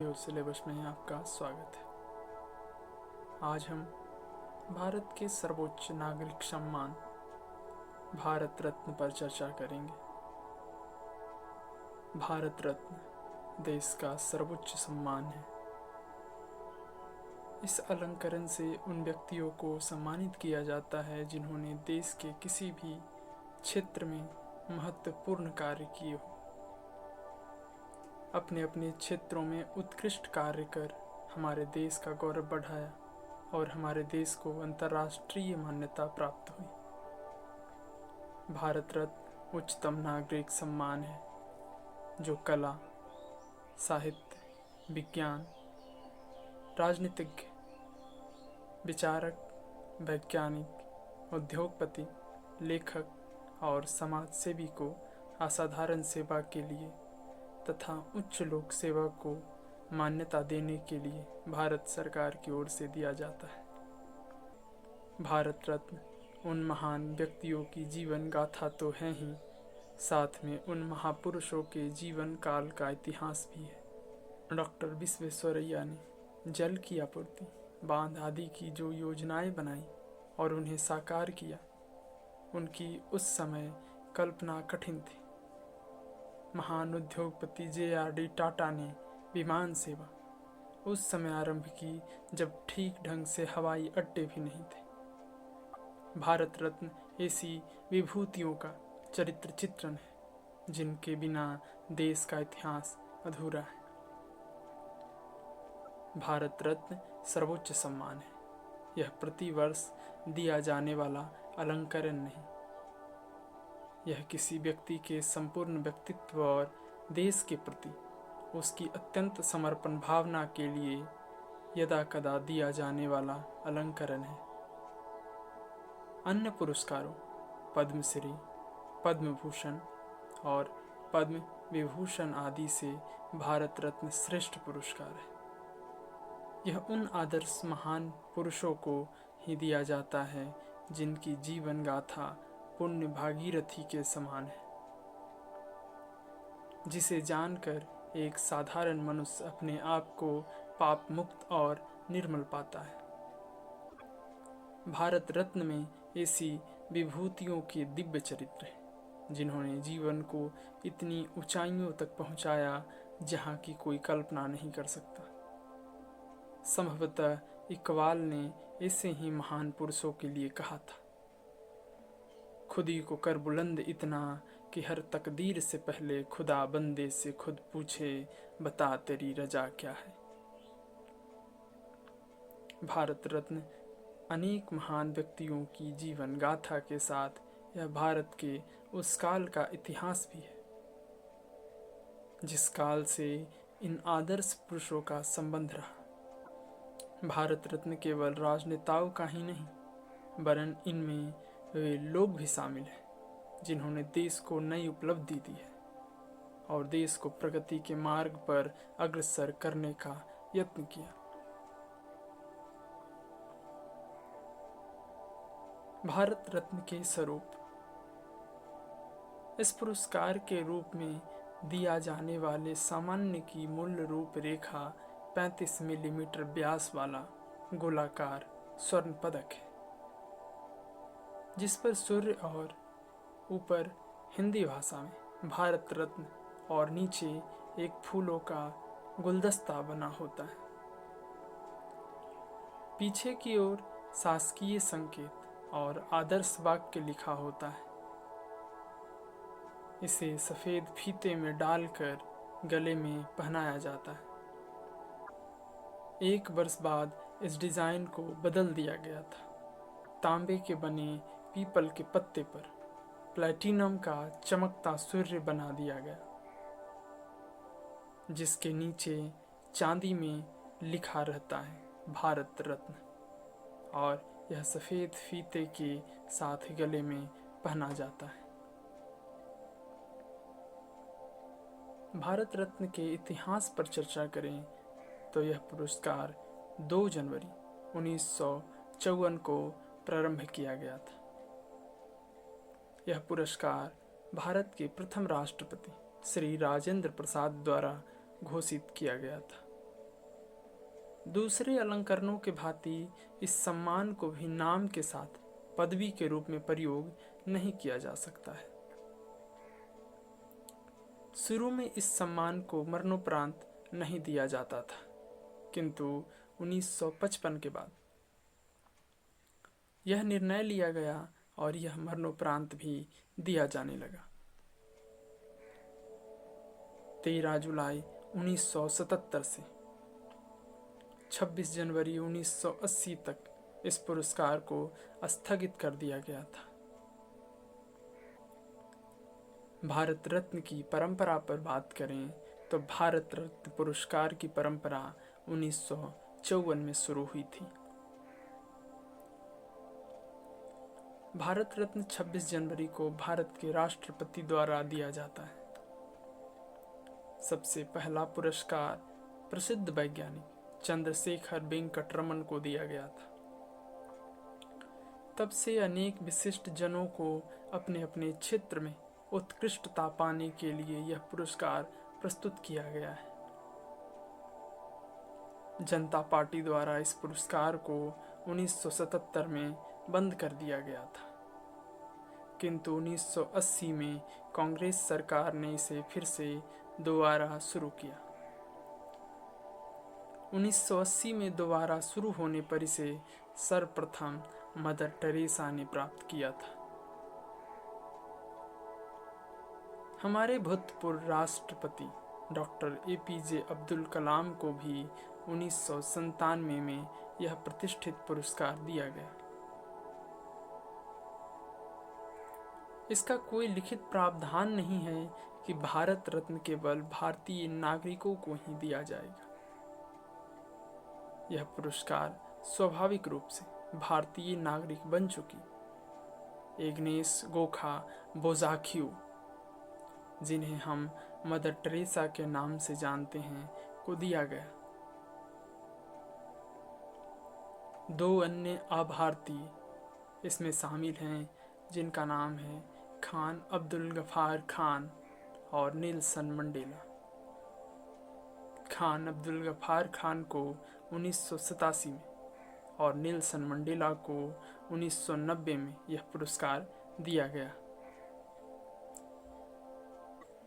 और सिलेबस में आपका स्वागत है। आज हम भारत के सर्वोच्च नागरिक सम्मान भारत रत्न पर चर्चा करेंगे। भारत रत्न देश का सर्वोच्च सम्मान है। इस अलंकरण से उन व्यक्तियों को सम्मानित किया जाता है जिन्होंने देश के किसी भी क्षेत्र में महत्वपूर्ण कार्य किए हो, अपने अपने क्षेत्रों में उत्कृष्ट कार्य कर हमारे देश का गौरव बढ़ाया और हमारे देश को अंतर्राष्ट्रीय मान्यता प्राप्त हुई। भारत रत्न उच्चतम नागरिक सम्मान है जो कला, साहित्य, विज्ञान, राजनीतिज्ञ, विचारक, वैज्ञानिक, उद्योगपति, लेखक और समाज सेवी को असाधारण सेवा के लिए तथा उच्च लोक सेवा को मान्यता देने के लिए भारत सरकार की ओर से दिया जाता है। भारत रत्न उन महान व्यक्तियों की जीवन गाथा तो है ही, साथ में उन महापुरुषों के जीवन काल का इतिहास भी है। डॉक्टर विश्वेश्वरैया ने जल की आपूर्ति, बांध आदि की जो योजनाएं बनाई और उन्हें साकार किया, उनकी उस समय कल्पना कठिन थी। महान उद्योगपति JRD टाटा ने विमान सेवा उस समय आरंभ की जब ठीक ढंग से हवाई अड्डे भी नहीं थे। भारत रत्न ऐसी विभूतियों का चरित्र चित्रण है जिनके बिना देश का इतिहास अधूरा है। भारत रत्न सर्वोच्च सम्मान है। यह प्रतिवर्ष दिया जाने वाला अलंकरण नहीं, यह किसी व्यक्ति के संपूर्ण व्यक्तित्व और देश के प्रति उसकी अत्यंत समर्पण भावना के लिए यदा कदा दिया जाने वाला अलंकरण है। अन्य पुरस्कारों पद्मश्री, पद्म भूषण और पद्म विभूषण आदि से भारत रत्न श्रेष्ठ पुरस्कार है। यह उन आदर्श महान पुरुषों को ही दिया जाता है जिनकी जीवन गाथा पुण्य भागीरथी के समान है, जिसे जानकर एक साधारण मनुष्य अपने आप को पाप मुक्त और निर्मल पाता है। भारत रत्न में ऐसी विभूतियों के दिव्य चरित्र हैं जिन्होंने जीवन को इतनी ऊंचाइयों तक पहुंचाया जहां की कोई कल्पना नहीं कर सकता। संभवतः इकबाल ने ऐसे ही महान पुरुषों के लिए कहा था, खुदी को कर बुलंद इतना कि हर तकदीर से पहले खुदा बंदे से खुद पूछे, बता तेरी रजा क्या है। भारत रत्न अनेक महान व्यक्तियों की जीवन गाथा के साथ यह भारत के उस काल का इतिहास भी है जिस काल से इन आदर्श पुरुषों का संबंध रहा। भारत रत्न केवल राजनेताओं का ही नहीं, वरन इनमें वे लोग भी शामिल हैं जिन्होंने देश को नई उपलब्धि दी है और देश को प्रगति के मार्ग पर अग्रसर करने का यत्न किया। भारत रत्न के स्वरूप इस पुरस्कार के रूप में दिया जाने वाले सामान्य की मूल रूप रेखा 35 मिलीमीटर व्यास वाला गोलाकार स्वर्ण पदक है, जिस पर सूर्य और ऊपर हिंदी भाषा में भारत रत्न और नीचे एक फूलों का गुलदस्ता बना होता है। पीछे की ओर शासकीय संकेत और आदर्श वाक्य लिखा होता है। इसे सफेद फीते में डालकर गले में पहनाया जाता है। 1 वर्ष बाद इस डिजाइन को बदल दिया गया था। तांबे के बने पीपल के पत्ते पर प्लैटिनम का चमकता सूर्य बना दिया गया, जिसके नीचे चांदी में लिखा रहता है भारत रत्न, और यह सफेद फीते के साथ गले में पहना जाता है। भारत रत्न के इतिहास पर चर्चा करें तो यह पुरस्कार 2 जनवरी 1954 को प्रारंभ किया गया था। यह पुरस्कार भारत के प्रथम राष्ट्रपति श्री राजेंद्र प्रसाद द्वारा घोषित किया गया था। दूसरे अलंकरणों के भांति इस सम्मान को भी नाम के साथ पदवी के रूप में प्रयोग नहीं किया जा सकता है। शुरू में इस सम्मान को मरणोपरांत नहीं दिया जाता था, किंतु 1955 के बाद यह निर्णय लिया गया और यह मरणोपरांत भी दिया जाने लगा। 13 जुलाई 1977 से 26 जनवरी 1980 तक इस पुरस्कार को स्थगित कर दिया गया था। भारत रत्न की परंपरा पर बात करें तो भारत रत्न पुरस्कार की परंपरा 1954 में शुरू हुई थी। भारत रत्न 26 जनवरी को भारत के राष्ट्रपति द्वारा दिया जाता है। सबसे पहला पुरस्कार प्रसिद्ध वैज्ञानिक चंद्रशेखर वेंकट रमन को दिया गया था। तब से अनेक विशिष्ट जनों को अपने अपने क्षेत्र में उत्कृष्टता पाने के लिए यह पुरस्कार प्रस्तुत किया गया है। जनता पार्टी द्वारा इस पुरस्कार को 1977 में बंद कर दिया गया था, किंतु 1980 में कांग्रेस सरकार ने इसे फिर से दोबारा शुरू किया। 1980 में दोबारा शुरू होने पर इसे सर्वप्रथम मदर टेरेसा ने प्राप्त किया था। हमारे भूतपूर्व राष्ट्रपति डॉक्टर APJ अब्दुल कलाम को भी 1997 में यह प्रतिष्ठित पुरस्कार दिया गया। इसका कोई लिखित प्रावधान नहीं है कि भारत रत्न केवल भारतीय नागरिकों को ही दिया जाएगा। यह पुरस्कार स्वाभाविक रूप से भारतीय नागरिक बन चुकी एग्नेस गोखा बोजाखियो, जिन्हें हम मदर टेरेसा के नाम से जानते हैं, को दिया गया। 2 अन्य अभारतीय इसमें शामिल हैं, जिनका नाम है खान अब्दुल गफार खान और नेल्सन मंडेला। खान अब्दुल गफार खान को 1987 में और नेल्सन मंडेला को 1990 में यह पुरस्कार दिया गया।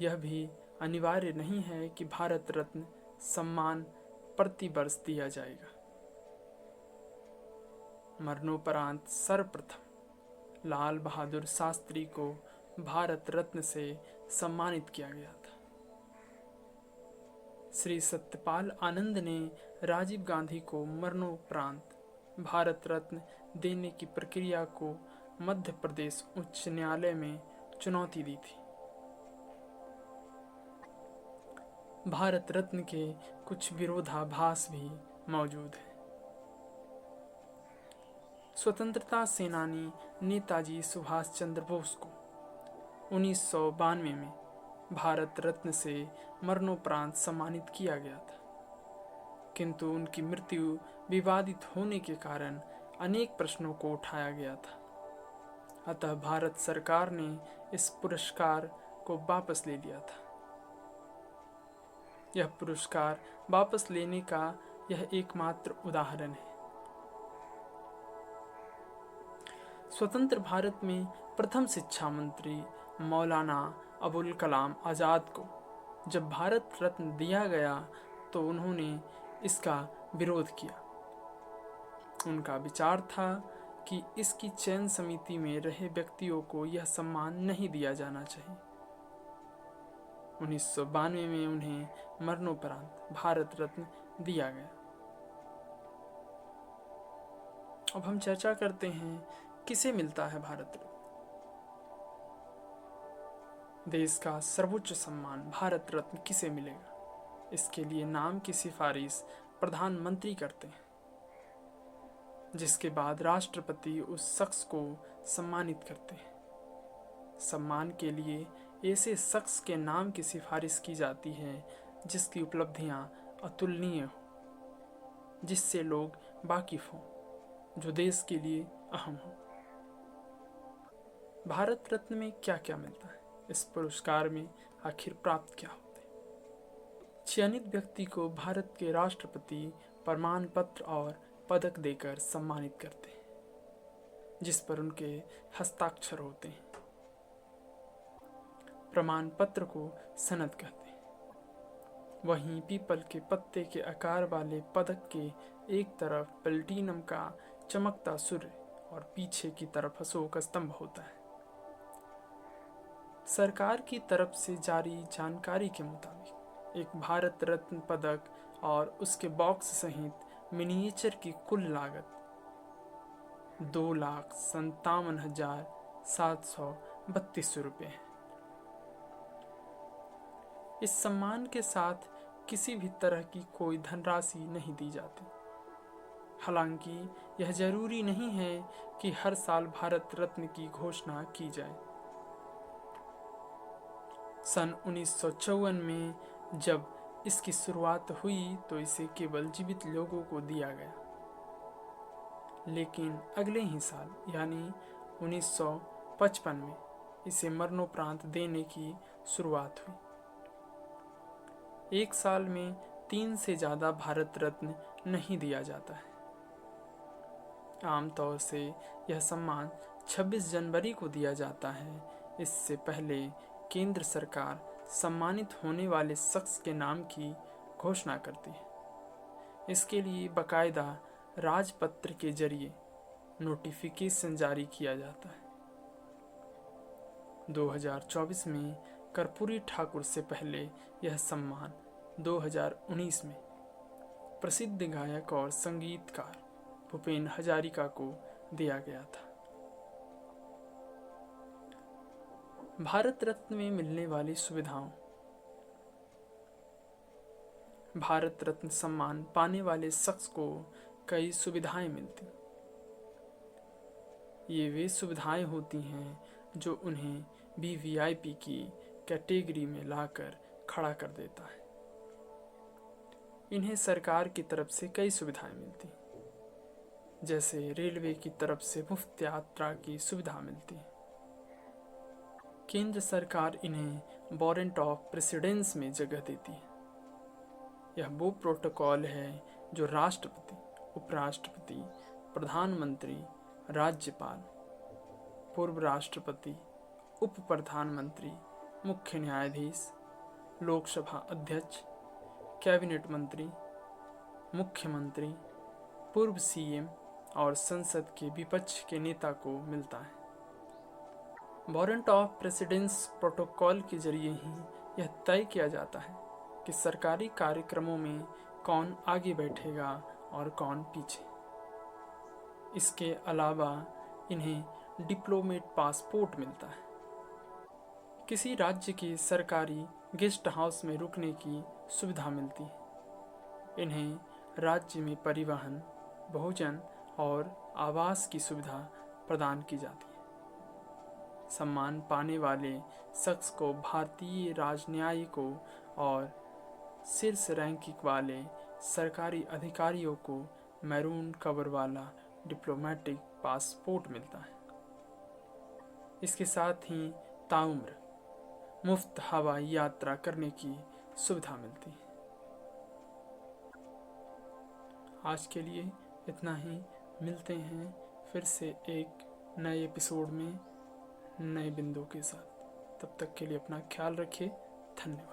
यह भी अनिवार्य नहीं है कि भारत रत्न सम्मान प्रति वर्ष दिया जाएगा। मरणोपरांत सर्वप्रथम लाल बहादुर शास्त्री को भारत रत्न से सम्मानित किया गया था। श्री सत्यपाल आनंद ने राजीव गांधी को मरणोपरांत भारत रत्न देने की प्रक्रिया को मध्य प्रदेश उच्च न्यायालय में चुनौती दी थी। भारत रत्न के कुछ विरोधाभास भी मौजूद हैं। स्वतंत्रता सेनानी नेताजी सुभाष चंद्र बोस को 1992 में भारत रत्न से मरणोपरांत सम्मानित किया गया था, किंतु उनकी मृत्यु विवादित होने के कारण अनेक प्रश्नों को उठाया गया था। अतः भारत सरकार ने इस पुरस्कार को वापस ले लिया था। यह पुरस्कार वापस लेने का यह एकमात्र उदाहरण है। स्वतंत्र भारत में प्रथम शिक्षा मंत्री मौलाना अबुल कलाम आज़ाद को जब भारत रत्न दिया गया तो उन्होंने इसका विरोध किया। उनका विचार था कि इसकी चयन समिति में रहे व्यक्तियों को यह सम्मान नहीं दिया जाना चाहिए। 1992 में उन्हें मरणोपरांत भारत रत्न दिया गया। अब हम चर्चा करते हैं किसे मिलता है भारत रत्न। देश का सर्वोच्च सम्मान भारत रत्न किसे मिलेगा, इसके लिए नाम की सिफारिश प्रधानमंत्री करते हैं, जिसके बाद राष्ट्रपति उस शख्स को सम्मानित करते हैं। सम्मान के लिए ऐसे शख्स के नाम की सिफारिश की जाती है जिसकी उपलब्धियां अतुलनीय हो, जिससे लोग वाकिफ हों, जो देश के लिए अहम हो। भारत रत्न में क्या क्या मिलता है, इस पुरस्कार में आखिर प्राप्त क्या होते हैं। चयनित व्यक्ति को भारत के राष्ट्रपति प्रमाण पत्र और पदक देकर सम्मानित करते हैं, जिस पर उनके हस्ताक्षर होते हैं। प्रमाण पत्र को सनद कहते हैं। वहीं पीपल के पत्ते के आकार वाले पदक के एक तरफ प्लेटिनम का चमकता सूर्य और पीछे की तरफ अशोक स्तंभ होता है। सरकार की तरफ से जारी जानकारी के मुताबिक एक भारत रत्न पदक और उसके बॉक्स सहित मिनिएचर की कुल लागत 2,57,732 रुपये है। इस सम्मान के साथ किसी भी तरह की कोई धनराशि नहीं दी जाती। हालांकि यह जरूरी नहीं है कि हर साल भारत रत्न की घोषणा की जाए। सन 1954 में जब इसकी शुरुआत हुई तो इसे केवल जीवित लोगों को दिया गया, लेकिन अगले ही साल यानी 1955 में इसे मरणोपरांत देने की शुरुआत हुई। एक साल में 3 से ज़्यादा भारत रत्न नहीं दिया जाता है। आमतौर से यह सम्मान 26 जनवरी को दिया जाता है। इससे पहले केंद्र सरकार सम्मानित होने वाले शख्स के नाम की घोषणा करती है। इसके लिए बाकायदा राजपत्र के जरिए नोटिफिकेशन जारी किया जाता है। 2024 में कर्पूरी ठाकुर से पहले यह सम्मान 2019 में प्रसिद्ध गायक और संगीतकार भूपेन हजारिका को दिया गया था। भारत रत्न में मिलने वाली सुविधाओं। भारत रत्न सम्मान पाने वाले शख्स को कई सुविधाएं मिलती। ये वे सुविधाएं होती हैं जो उन्हें वीवीआईपी की कैटेगरी में लाकर खड़ा कर देता है। इन्हें सरकार की तरफ से कई सुविधाएं मिलती, जैसे रेलवे की तरफ से मुफ्त यात्रा की सुविधा मिलती है। केंद्र सरकार इन्हें वारंट ऑफ प्रेसिडेंस में जगह देती है। यह वो प्रोटोकॉल है जो राष्ट्रपति, उपराष्ट्रपति, प्रधानमंत्री, राज्यपाल, पूर्व राष्ट्रपति, उप प्रधानमंत्री, मुख्य न्यायाधीश, लोकसभा अध्यक्ष, कैबिनेट मंत्री, मुख्यमंत्री, पूर्व सीएम और संसद के विपक्ष के नेता को मिलता है। वारंट ऑफ प्रेसिडेंस प्रोटोकॉल के जरिए ही यह तय किया जाता है कि सरकारी कार्यक्रमों में कौन आगे बैठेगा और कौन पीछे। इसके अलावा इन्हें डिप्लोमेट पासपोर्ट मिलता है। किसी राज्य के सरकारी गेस्ट हाउस में रुकने की सुविधा मिलती है। इन्हें राज्य में परिवहन, भोजन और आवास की सुविधा प्रदान की जाती है। सम्मान पाने वाले शख्स को भारतीय राजनयिकों और शीर्ष रैंकिंग वाले सरकारी अधिकारियों को मैरून कवर वाला डिप्लोमेटिक पासपोर्ट मिलता है। इसके साथ ही ताउम्र मुफ्त हवाई यात्रा करने की सुविधा मिलती है। आज के लिए इतना ही। मिलते हैं फिर से एक नए एपिसोड में नए बिंदु के साथ। तब तक के लिए अपना ख्याल रखिए। धन्यवाद।